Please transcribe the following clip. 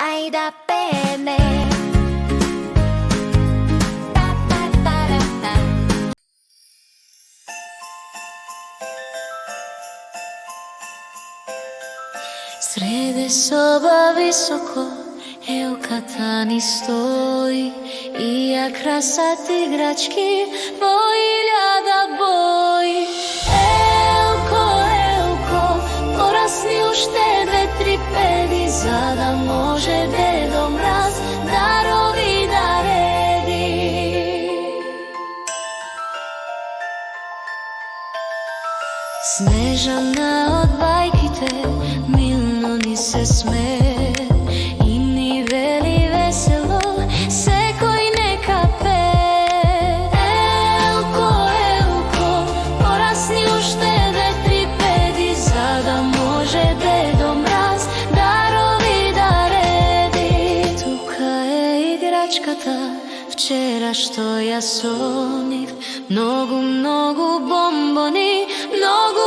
Ai da pene. Srede soba visoko, елката ни стои и ја красат играчки во илјада бои. Елко, елко, порасни уште 2-3 педи, за да може Дедо Мраз дарови да реди. Снежана од бајките милно ни се смее и ни вели весело секој нека пее. Елко, елко, порасни уште 2-3 педи, за да може Дедо Мраз дарови да реди. Тука е играчката вчера што ја сонив, многу, многу бомбони, многу